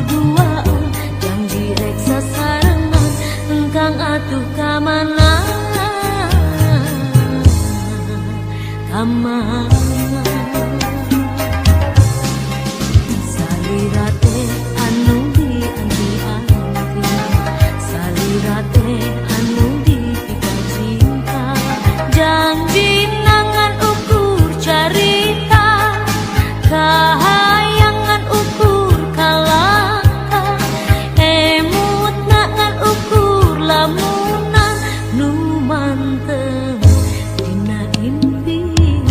duaan janji reksa sarengan engkang atuh kamana kamana salira teh anu dianti-anti salira teh anu dipikat cinta janji nangan ukur carita kahayangan ukur kalaka emut nangan ukur lamunan nu mantep dina impian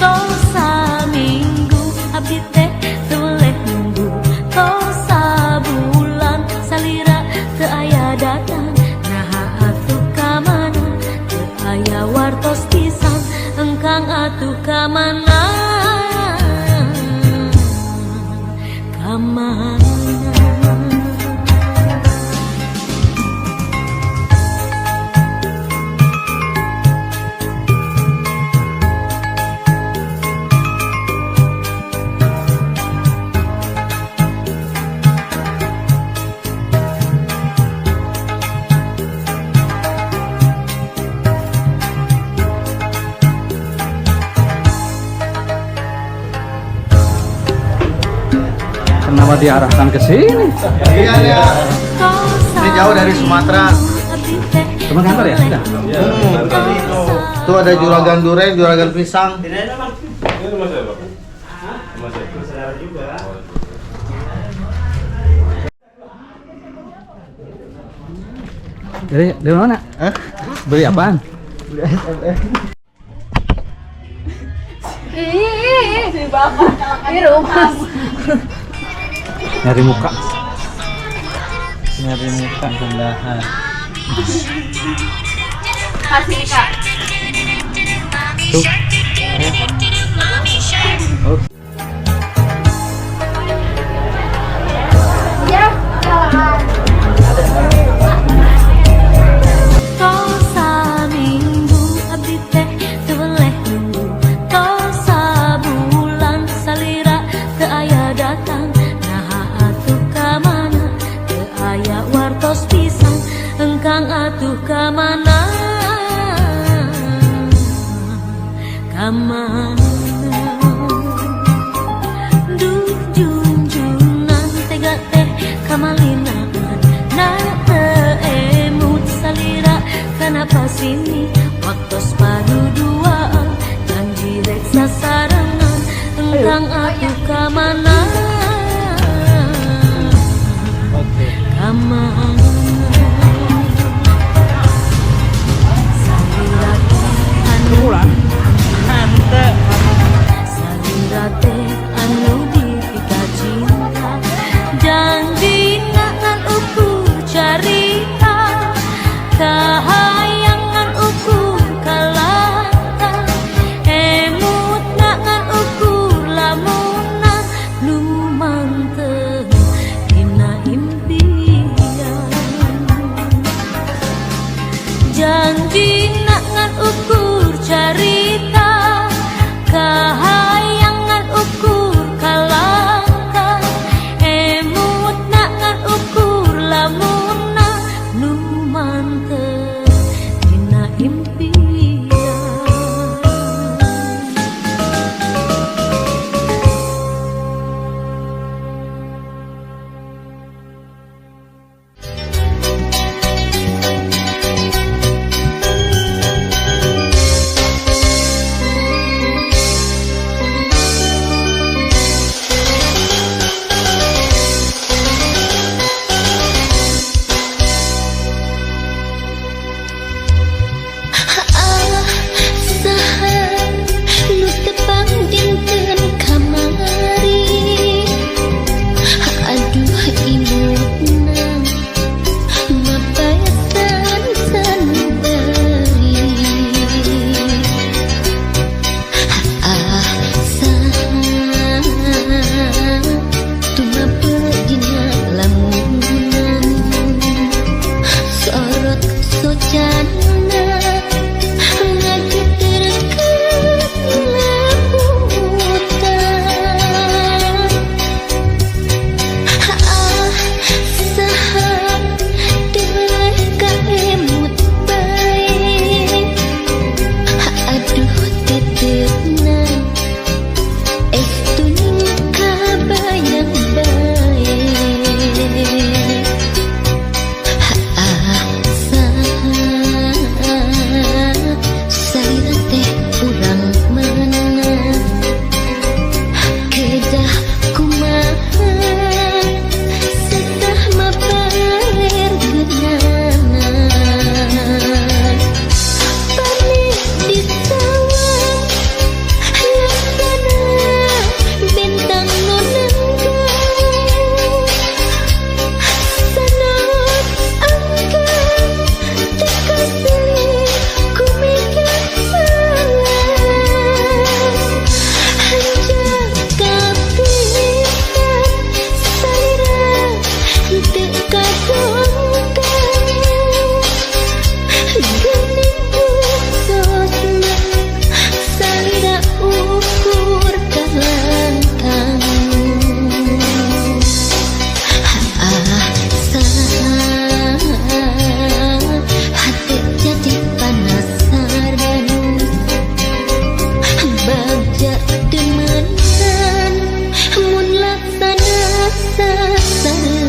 tosa minggu abdi teh tuleh nunggu tosa bulan salira teu aya datang naha atuh kamana teu aya wartos pisan engkang atuh kamana kamana Kenapa diarahkan ke sini? Iya. Ini jauh dari Sumatera. Teman kantor ya? Sudah. Tuh ada juragan durian, juragan pisang. Dari mana? Hah? Beli apaan? Beli ASMR. Si bapak di rumah. Nyari muka. Nyari muka sebelahan. Kasih Kak. Tuh. Oh. Ya, jalan. tosa minggu abdi teh tuleh nunggu tosa bulan salira teu aya datang naha atuh kamana teu aya wartos pisan engkang atuh kamana sesarengan.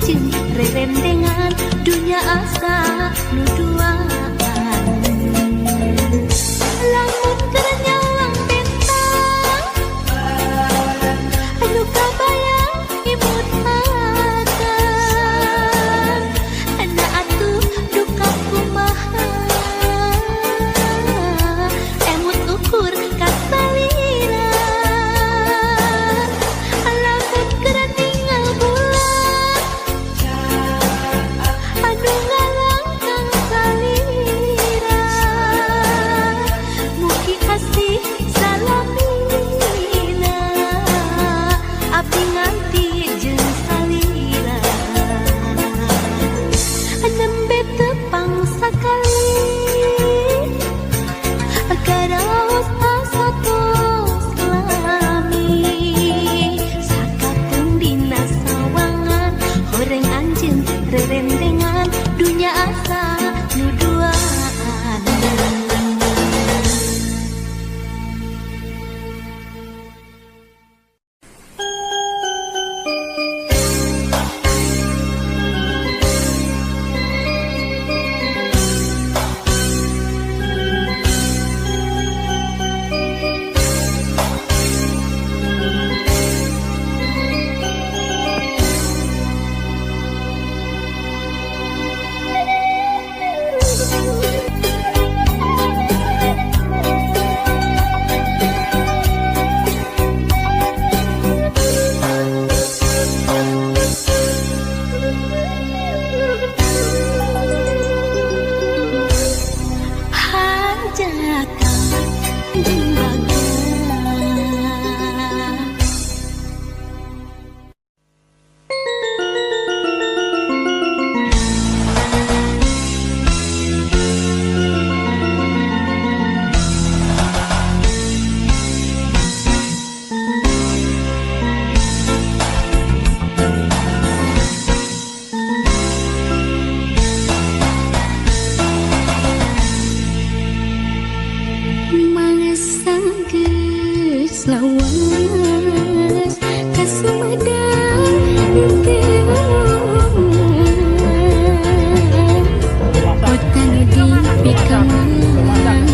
anjeun rerendengan dunya asa nu duaan. Lamun keur nyawang bentang anu kabayang imut akan anda atuh duka kumaha emut ukur kasalira. Lamun keur tinggal bulan anu ngalangkang salira mugi kasih salamina abdi nganti jeung salira nembe tepang sakali garaos asatos lami sakatung dina sawangan horeng anjeun rerendengan dunya asa nu duaan. Hajatan jeung baga mangsa geus lawas ka Sumedang teu kota nu dipikaman daya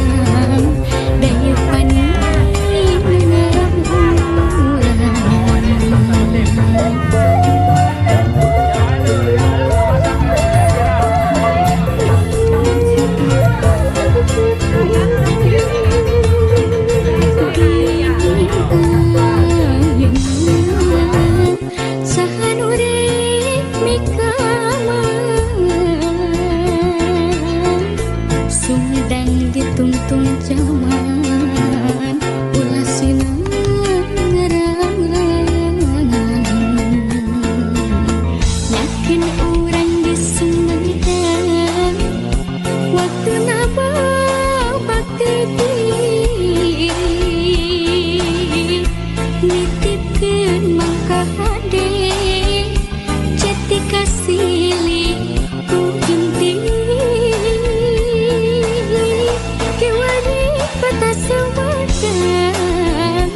sahan urip mikaman Sumedang ditungtung zaman ulah sinang ngarangan yakin urang di Sumedang waktu naba bakti nitipkeun mangka hade jati kasili ku inti kewani batas Sumedang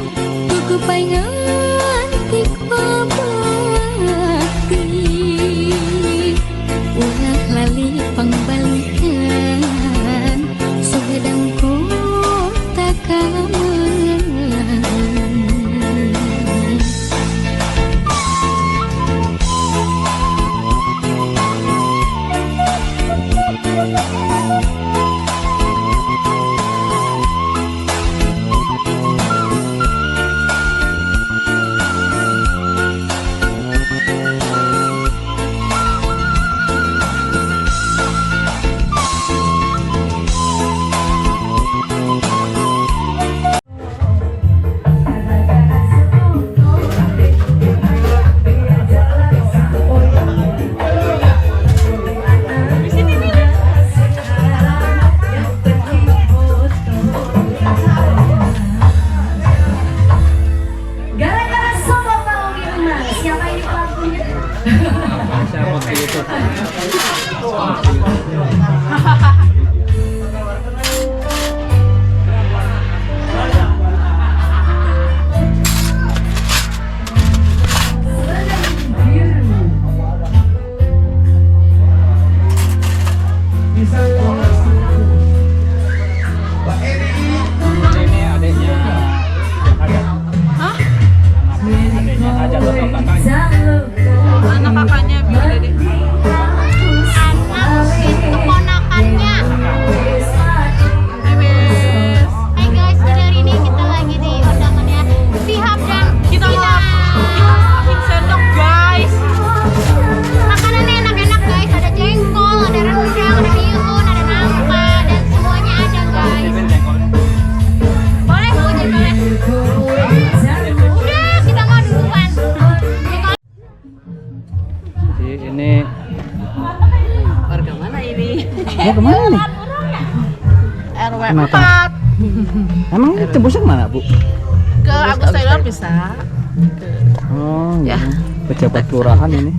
ku paingan tik pabakti ulah lali pangbalikan Sumedang kota kamelang. Jadi ini Warga mana ini? mau kemana nih? RW Kenapa? 4 Emang ini tembusnya kemana, Bu? ke Agus Taylor bisa. Oh, Ya. ya. Pejabat kelurahan ini.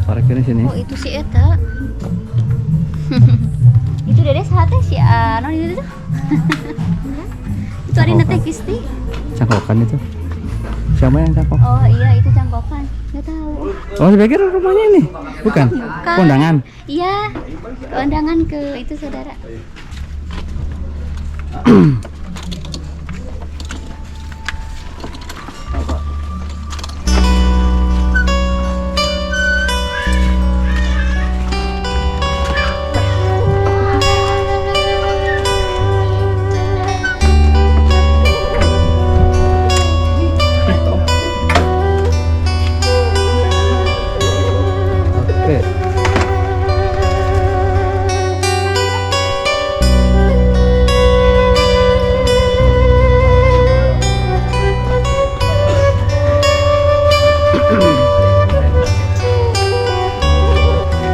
Parkirnya sini. Oh itu si Eta. Itu dede sate si Anon itu tuh. Itu ada nate kisti. Cangkokan itu. Siapa yang cangkok? Oh iya itu cangkokan. Nggak tahu. Oh, saya pikir rumahnya ini. Bukan. Bukan. Kondangan. Iya. Kondangan ke itu saudara. Oke.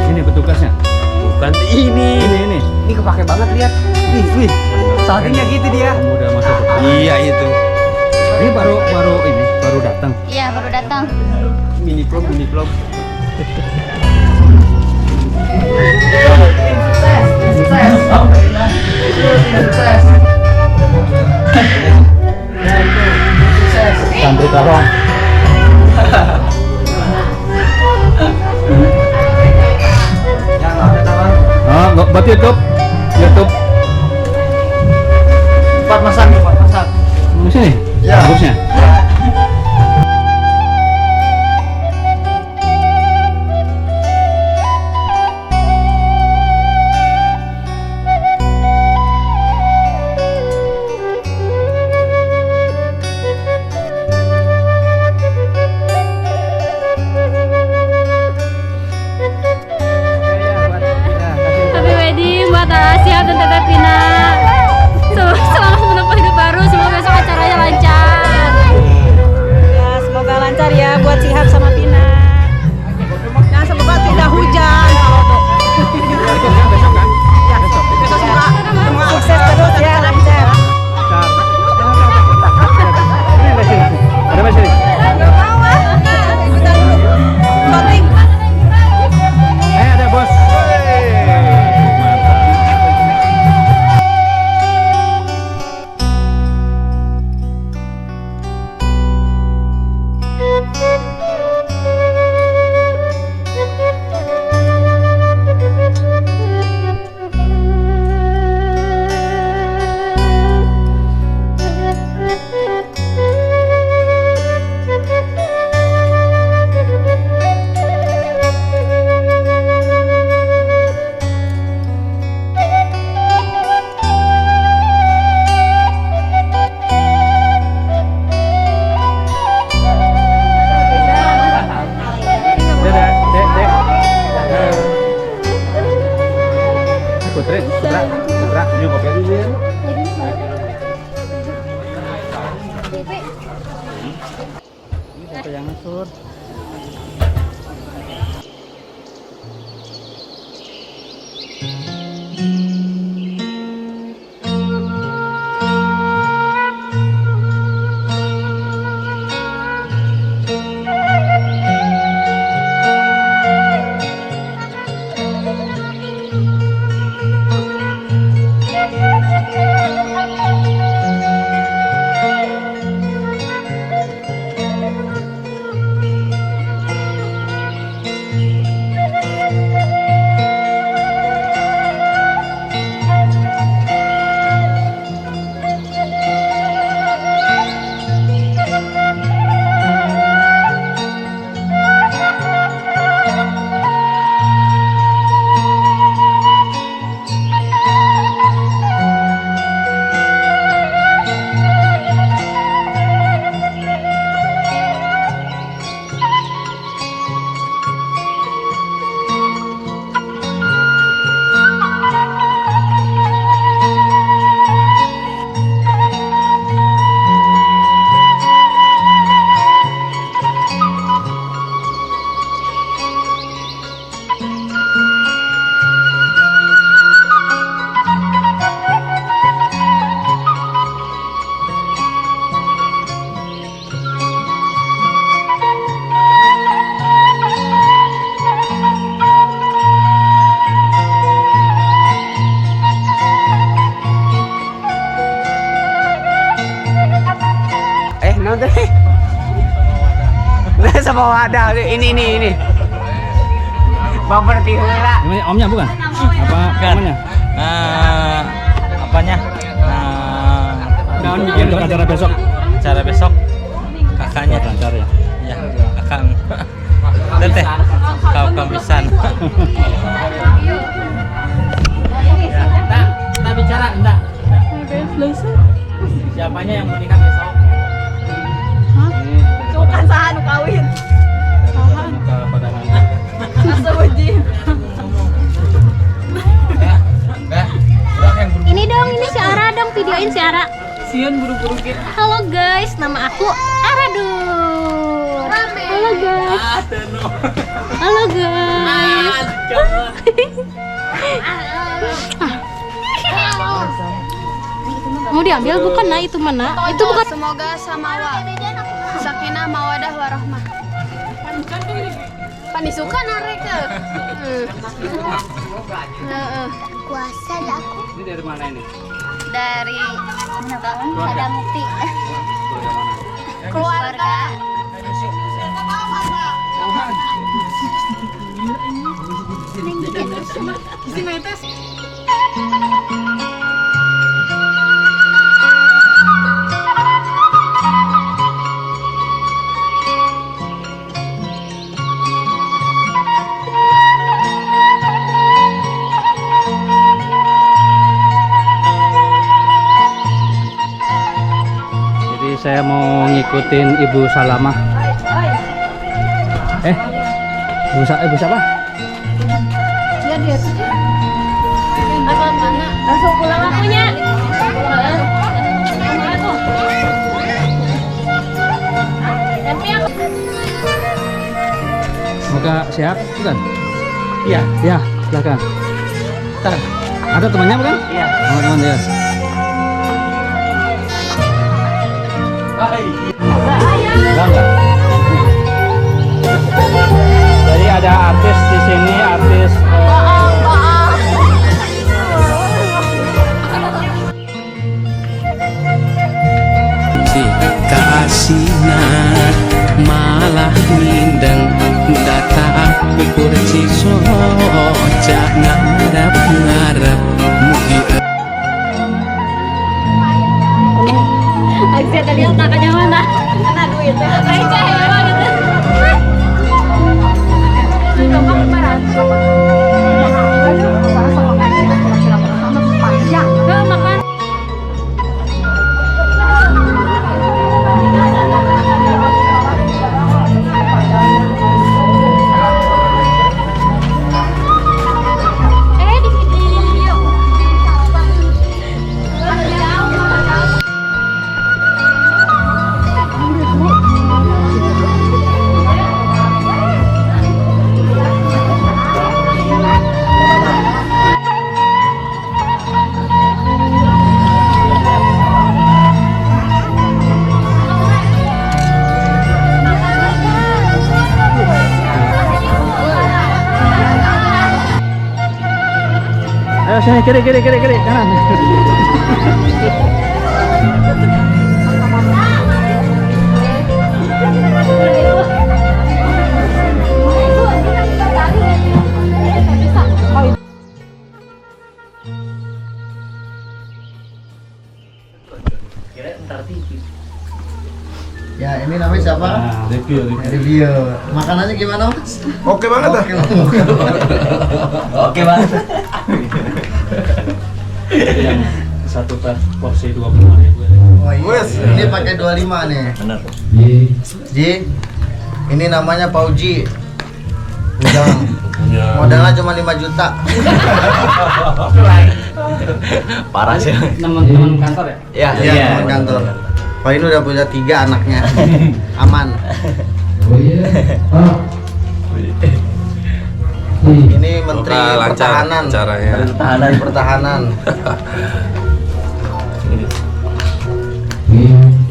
Ini petugasnya. Bukan ini. Ini. Ini kepake banget lihat. Wih. Saltingnya gitu dia. Kamu udah masuk. Iya itu. Ini baru datang. Iya baru datang. Mini vlog. Santri Karong. Oh, buat YouTube. Empat masak. Di sini. Ya. Bagusnya. Happy wedding buat Asia dan Tete Pina. Selamat menempuh hidup baru. Semoga besok acaranya lancar. Ya, semoga lancar ya buat Sihab sama Pina. Nah, semoga tidak hujan. Ya, besok semua sukses terus ya, lancar. Ada Mas ini. Voting. Ada bos. Putra, ini kopi dulu ya. Ini siapa yang ngatur? Nah, sama wadah ini. Bumper tihula. Ini omnya bukan? Apa namanya? Apanya? Daun bikin untuk acara besok. Acara besok kakaknya Lancar ya. ya kakak teteh kau kamisan Kita bicara enggak? Siapanya yang menikah besok? Ini Bukan sahan kawin. muka pada nanti. Asa wajib. Ini dong, ini si Ara dong, videoin si Ara. Sian buru-buru gitu. Halo guys, nama aku Aradul. Halo guys. Halo guys. Mau diambil bukan? Nah itu mana? Itu bukan. Semoga samawa sakinah mawadah warahmah. Panisukan areka. Kuasa aku Ini dari mana ini? dari ada mukti Keluarga mana? keluarga. Jadi saya mau ngikutin Ibu Salamah. Ibu siapa? Langsung pulang akunya. Semoga siap, bukan? Iya. Ya, silakan. Ada temannya bukan? Iya. Oh, teman ya. Enggak. Jadi ada artis di sini, artis si kasihna malah ngindeng data ukur cisoca ngarep mugi Aksi tadi yang kakaknya mana? Kena duit. Aja hewan gitu. Makan. Di sini yuk. Ayo sini kiri kanan. Ya, ini namanya siapa? Review. Review. Makanannya gimana, Mas? Oke banget dah. Oke, Bang. Yang satu porsi 25.000. Oh iya. Wes. Ini pakai 25 nih. bener Ji. Ini namanya Pauji. Modalnya cuma 5 juta. parah sih Teman-teman kantor ya? Iya, teman kantor. Pak ini udah punya 3 anaknya. Aman. Ini Menteri Semoga lancar Pertahanan. acaranya. Menteri Pertahanan.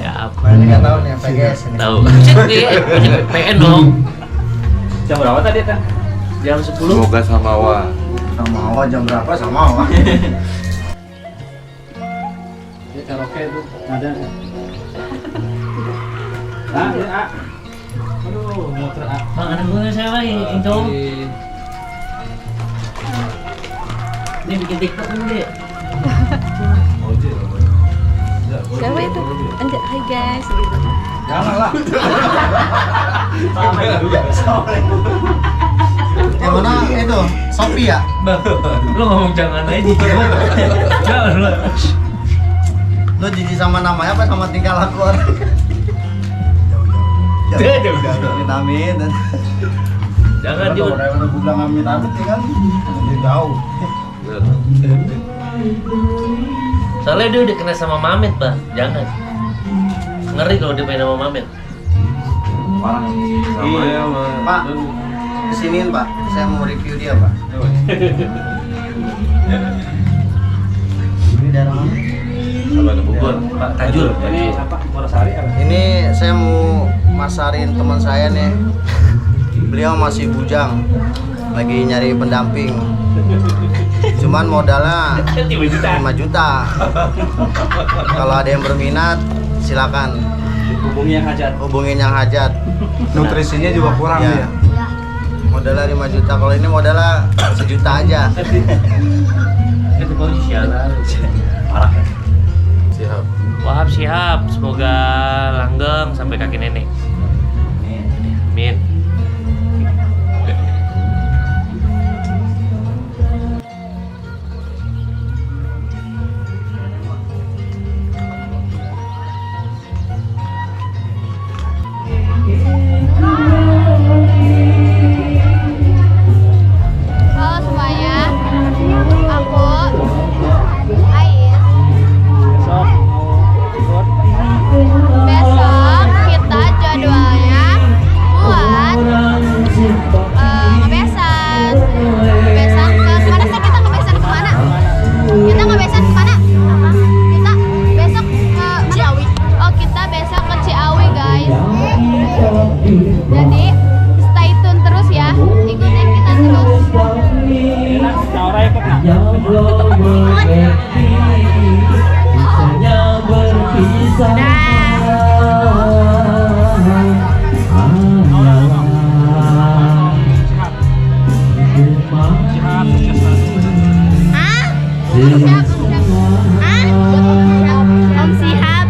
ya apa Nah, ini nggak tahu nih PGS ini. tahu PN dong Jam berapa tadi, Teh? jam 10 Semoga samawa. Sama Awa jam berapa sama Awa? Karaoke itu ada. Aduh, motor A. Bang, anak gue saya lagi, itu. Ini bikin TikTok ini deh. Siapa itu? Anjay, hai guys gitu. Jangan lah. Yang mana itu? Sophie ya? Bang, lu ngomong jangan aja. Jangan lu. Lo jijik sama namanya apa sama tingkah laku orang? Jauh. Amin. Jangan dia. Udah bilang amin ya kan? Jauh. Soalnya dia udah kena sama Mamet, Bang. Jangan. Ngeri kalau dia main sama Mamet. Iya, Pak. Kesiniin Pak, saya mau review dia Pak. Ini daerah mana? Bogor, Pak Tajul. Ini apa? Morosari apa? Ini saya mau masarin teman saya nih. Beliau masih bujang, lagi nyari pendamping. Cuman modalnya 5 juta. 5 juta. Kalau ada yang berminat, silakan Hubungi yang hajat. hubungin yang hajat. Nutrisinya juga kurang Ya. ya. Modalnya 5 juta. Kalau ini modalnya 1 juta aja. Itu kau sialan. Parah kan? Siap. Wahab Syihab, semoga langgeng sampai kaki nenek. Amin. Halo semuanya, aku Ais. Besok kita jadwalnya buat ngebesan. Ngebesan ke kemana sih kita ngebesan kemana? Kita ngebesan kemana? Kita besok ke Ciawi. Oh kita besok ke Ciawi guys. Jadi stay tune terus ya, ikutin kita terus. Saura ikut nak. Om Syihab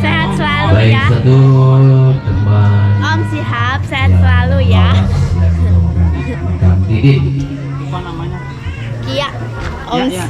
sehat selalu Baik ya. satu teman Om Syihab sehat selalu ya. Kang Didi. Apa namanya? Kia. Om Ya.